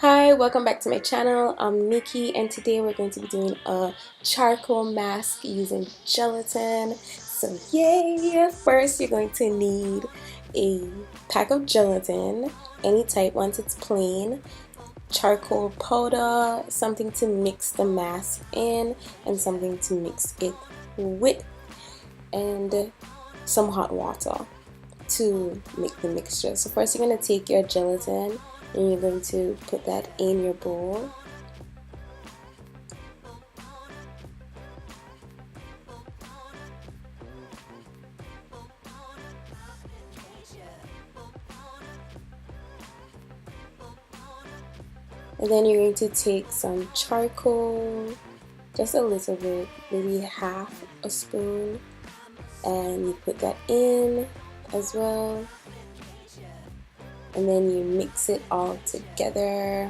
Hi, welcome back to my channel. I'm Nikki and today we're going to be doing a charcoal mask using gelatin. So yay! First you're going to need a pack of gelatin, any type once it's plain, charcoal powder, something to mix the mask in, and something to mix it with, and some hot water to make the mixture. So first you're going to take your gelatin and you're going to put that in your bowl. And then you're going to take some charcoal, just a little bit, maybe half a spoon, and you put that in as well. And then you mix it all together.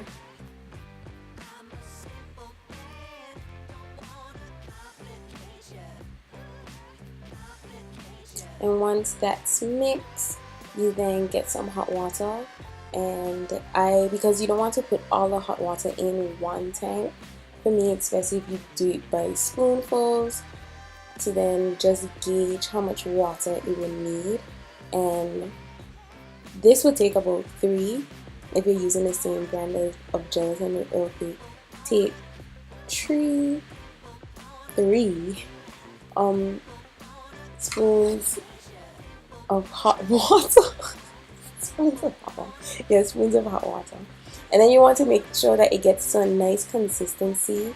And once that's mixed, you then get some hot water. And because you don't want to put all the hot water in one time, for me it's best if you do it by spoonfuls to then just gauge how much water it will need. And this will take about 3. If you're using the same brand of gelatin, it will take 3 spoons of hot water. Spoons of hot water. Yeah, spoons of hot water. And then you want to make sure that it gets to a nice consistency,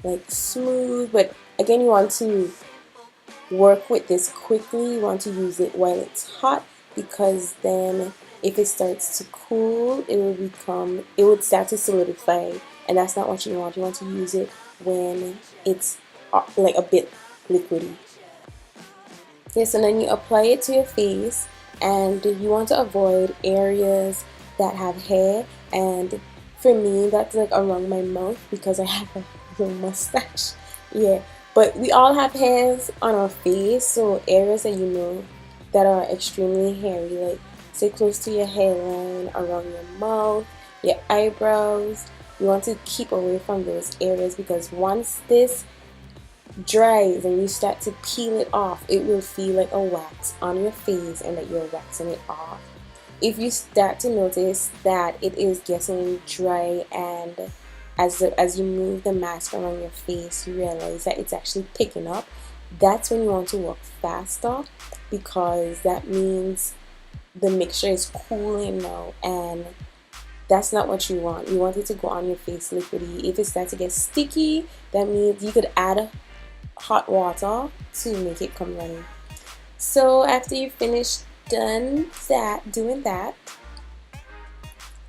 like smooth. But again, you want to work with this quickly. You want to use it while it's hot, because then if it starts to cool, it would start to solidify, and that's not what you want. You want to use it when it's like a bit liquidy. Yes, and then you apply it to your face, and you want to avoid areas that have hair, and for me that's like around my mouth because I have a little mustache. Yeah, but we all have hairs on our face, so areas that that are extremely hairy, like say close to your hairline, around your mouth, your eyebrows, you want to keep away from those areas, because once this dries and you start to peel it off, it will feel like a wax on your face and that you're waxing it off. If you start to notice that it is getting dry, and as you move the mask around your face, you realize that it's actually picking up, that's when you want to work faster, because that means the mixture is cooling now, and that's not what you want. You want it to go on your face liquidy. If it starts to get sticky, that means you could add hot water to make it come running. So after you finish doing that,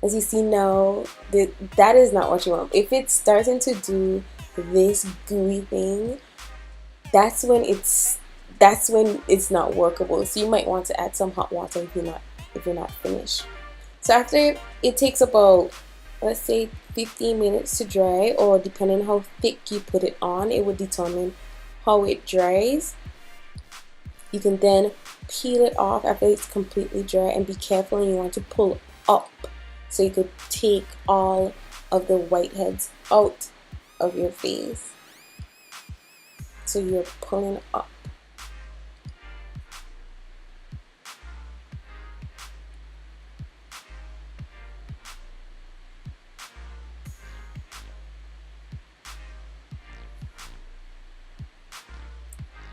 as you see now, that is not what you want. If it's starting to do this gooey thing, that's when it's not workable. So you might want to add some hot water if you're not finished. So after it takes about, let's say, 15 minutes to dry, or depending how thick you put it on, it would determine how it dries. You can then peel it off after it's completely dry, and be careful, and you want to pull up so you could take all of the whiteheads out of your face. So you're pulling up.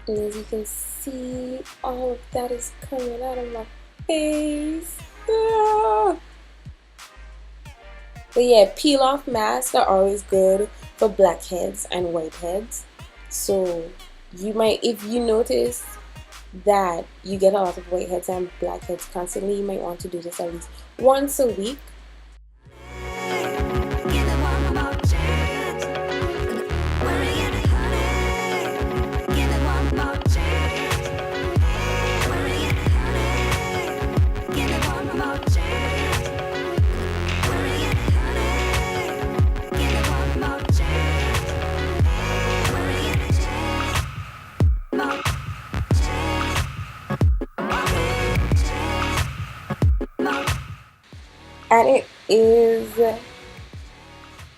And as you can see, all of that is coming out of my face. Ah! But yeah, peel off masks are always good for blackheads and whiteheads. So you might, if you notice that you get a lot of whiteheads and blackheads constantly, you might want to do this at least once a week. And it is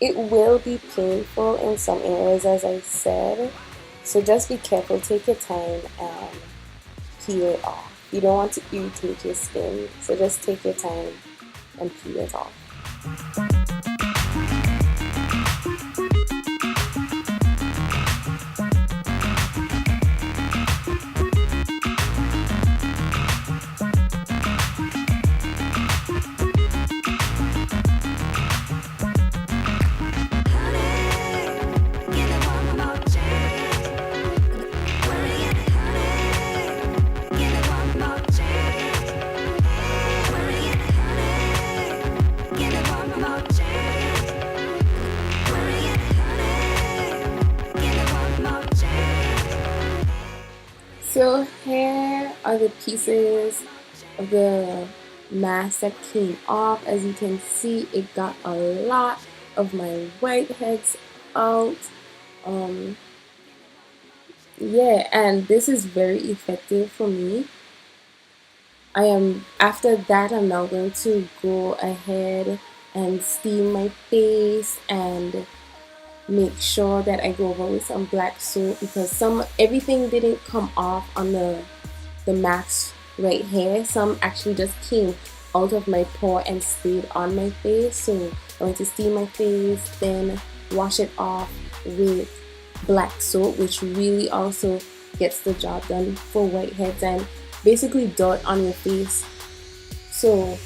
It will be painful in some areas, as I said, so just be careful. Take your time and peel it off. You don't want to irritate your skin, so just take your time and peel it off. So here are the pieces of the mask that came off. As you can see, it got a lot of my whiteheads out. Yeah, and this is very effective for me. After that, I'm now going to go ahead and steam my face and make sure that I go over with some black soap, because everything didn't come off on the mask right here. Some actually just came out of my pore and stayed on my face. So I'm going to steam my face, then wash it off with black soap, which really also gets the job done for whiteheads and basically dirt on your face. So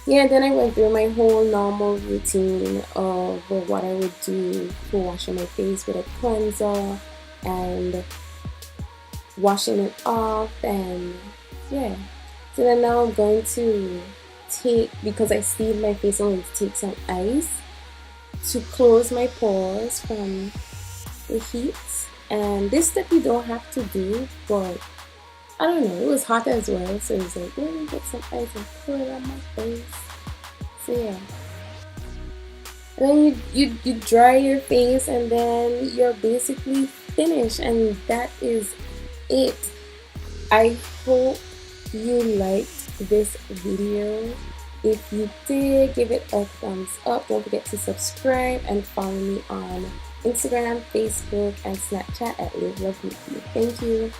yeah, then I went through my whole normal routine of what I would do for washing my face with a cleanser and washing it off, and yeah. So then now I'm going to because I steamed my face, I'm going to take some ice to close my pores from the heat. And this step you don't have to do, but I don't know, it was hot as well, so it's like, let me get some ice and put it on my face. So yeah. And then you dry your face, and then you're basically finished, and that is it. I hope you liked this video. If you did, give it a thumbs up. Don't forget to subscribe and follow me on Instagram, Facebook, and Snapchat at Live Love Beauty. Thank you.